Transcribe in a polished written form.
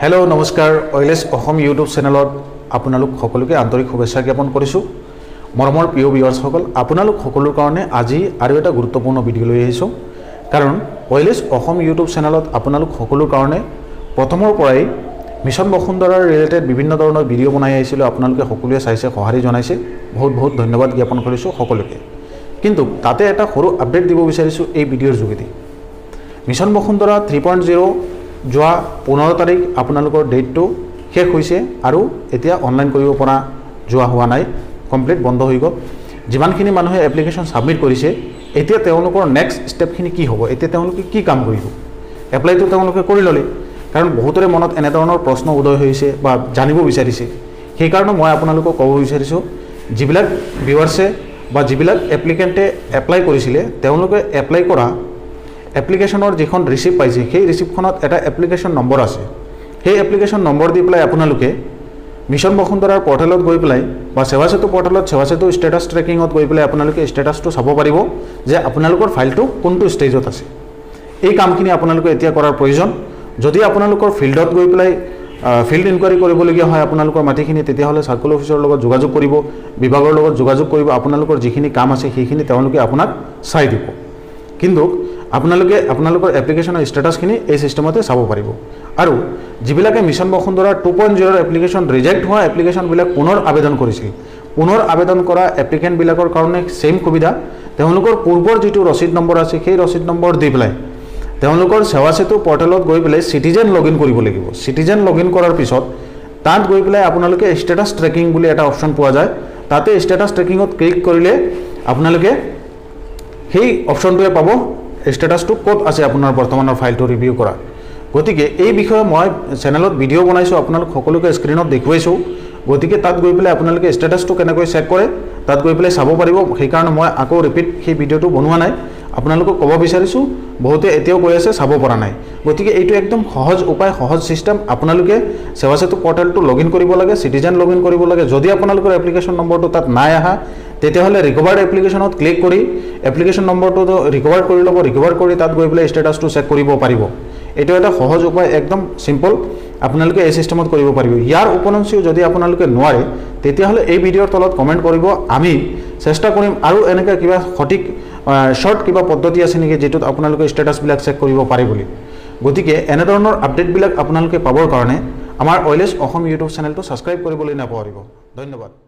hello नमस्कार ऑयलेस Ahom YouTube चेनेলত आपनालोक सकलोके आंतरिक शुभेच्छा ज्ञापन करिছোঁ मरমৰ প্ৰিয় ভিউয়াৰ্স সকল आपनालोक সকলৰ কাৰণে আজি আৰু এটা গুৰুত্বপূৰ্ণ ভিডিও লৈ আহিছোঁ কাৰণ ऑयलेस अहोम यूट्यूब चेनेলত आपनालोक সকলৰ কাৰণে প্ৰথমৰ পৰাই মিছন বসুন্ধৰাৰ ৰিলেটেড বিভিন্ন ধৰণৰ ভিডিও বনাই আহিছিল आपनालोके সকলোৱে চাইছে সহাৰি জনাইছে বহুত বহুত ধন্যবাদ জ্ঞাপন কৰিছোঁ সকলোকে কিন্তু তাতে এটা সৰু আপডেট দিব বিচাৰিছোঁ এই ভিডিওৰ যোগেদি মিছন বসুন্ধৰা 3.0 যোৱা 15 তাৰিখ আপোনালোকৰ ডেটটো শেষ হৈছে আৰু এতিয়া অনলাইন কৰিব পৰা যোৱা হোৱা নাই কমপ্লিট বন্ধ হৈ গ'ল যিমানখিনি মানুহে এপ্লিকেশন সাবমিট কৰিছে এতিয়া তেওঁলোকৰ নেক্সট স্টেপখিনি কি হ'ব এতিয়া তেওঁলোকে কি কাম কৰিব এপ্লাইটো তেওঁলোকে কৰি ললে কাৰণ বহুতৰে মনত এনে ধৰণৰ প্ৰশ্ন উদয় হৈছে বা জানিব বিচাৰিছে সেই কাৰণে মই আপোনালোকক ক'ব বিচাৰিছোঁ যিবিলাক ভিউয়াৰ্ছে বা যিবিলাক এপ্লিকেন্টে এপ্লাই কৰিছিলে তেওঁলোকে এপ্লাই কৰা এপ্লিকেশনৰ যিখন ৰিসিভ পাইছে সেই ৰিসিভখনত এটা এপ্লিকেশন নম্বৰ আছে সেই এপ্লিকেশন নম্বৰ দি পেলাই আপোনালোকে মিছন বসুন্ধৰাৰ পোৰ্টেলত গৈ পেলাই বা সেৱা সেতু পোৰ্টেলত সেৱা সেতু ষ্টেটাস ট্ৰেকিংত গৈ পেলাই আপোনালোকে ষ্টেটাসটো চাব পাৰিব যে আপোনালোকৰ ফাইলটো কোনটো ষ্টেজত আছে এই কামখিনি আপোনালোকে এতিয়া কৰাৰ প্ৰয়োজন যদি আপোনালোকৰ ফিল্ডত গৈ পেলাই ফিল্ড ইনকুৱাৰি কৰিবলগীয়া হয় আপোনালোকৰ মাটিখিনি তেতিয়া হলে সাৰ্কেল অফিচৰ লগত যোগাযোগ কৰিব বিভাগৰ লগত যোগাযোগ কৰিব আপোনালোকৰ যিখিনি কাম আছে সেইখিনি তেওঁলোকে আপোনাক চাই দিব কিন্তু আপোনালোকে আপোনালোকৰ এপ্লিকেশনৰ ষ্টেটাসখিনি এই সিস্টেমতে চাব পাৰিব আৰু যিবিলাকে মিছন বসুন্ধৰা 2.0 ৰ এপ্লিকেশন ৰিজেক্ট হোৱা এপ্লিকেশন বিলাক পুনৰ আবেদন কৰিছিল পুনৰ আবেদন কৰা এপ্লিকেন্ট বিলাকৰ কাৰণে সেম সুবিধা তেওঁলোকৰ পূৰ্বৰ যেটো ৰচিদ নম্বৰ আছে সেই ৰচিদ নম্বৰ দি পেলাই তেওঁলোকৰ সেৱা সেতু পোৰ্টেলত গৈ পেলাই সিটিজেন লগইন কৰিব লাগিব সিটিজেন লগইন কৰাৰ পিছত তাত গৈ পেলাই আপোনালোকে ষ্টেটাস ট্ৰেকিং বুলি এটা অপচন পোৱা যায় তাতে ষ্টেটাস ট্ৰেকিংত ক্লিক কৰিলে আপোনালোকে সেই অপচনটোৱে পাব ষ্টেটাসটো ক'ত আছে আপোনাৰ বৰ্তমানৰ ফাইলটো ৰিভিউ কৰা গতিকে এই বিষয়ে মই চেনেলত ভিডিও বনাইছোঁ আপোনালোক সকলোকে স্ক্ৰিনত দেখুৱাইছোঁ গতিকে তাত গৈ পেলাই আপোনালোকে ষ্টেটাসটো কেনেকৈ চেক কৰে তাত গৈ পেলাই চাব পাৰিব সেই কাৰণে মই আকৌ ৰিপিট সেই ভিডিওটো বনোৱা নাই আপোনালোকক ক'ব বিচাৰিছোঁ বহুতে এতিয়াও কৈ আছে চাব পৰা নাই গতিকে এইটো একদম সহজ উপায় সহজ সিস্টেম আপোনালোকে সেৱা সেতু পোৰ্টেলটো লগইন কৰিব লাগে সিটিজেন লগইন কৰিব লাগে যদি আপোনালোকৰ এপ্লিকেশন নম্বৰটো তাত নাই আহা তেতিয়াহলে ৰিকভাৰ্ড এপ্লিকেশনত ক্লিক কৰি এপ্লিকেশন নম্বৰটো ৰিকভাৰ কৰি ল'ব ৰিকভাৰ কৰি তাত গৈ পেলাই ষ্টেটাসটো চেক কৰিব পাৰিব এটো এটা সহজ উপায় একদম সিম্পল আপোনালোকে এই সিস্টেমত কৰিব পাৰিব ইয়াৰ উপৰঞ্চিও যদি আপোনালোকে নোৱাৰে তেতিয়াহলে এই ভিডিওৰ তলত কমেন্ট কৰিব আমি চেষ্টা কৰিম আৰু এনেকা কিবা সঠিক শৰ্ট কিবা পদ্ধতি আছে নেকি যেটোত আপোনালোকে ষ্টেটাস বিলাক চেক কৰিব পাৰে বুলি গতিকে এনে ধৰণৰ আপডেট বিলাক আপোনালোকে পাবৰ কাৰণে আমাৰ অইলেছ অসম ইউটিউব চেনেলটো সাবস্ক্ৰাইব কৰিবলৈ নাপাহৰিব ধন্যবাদ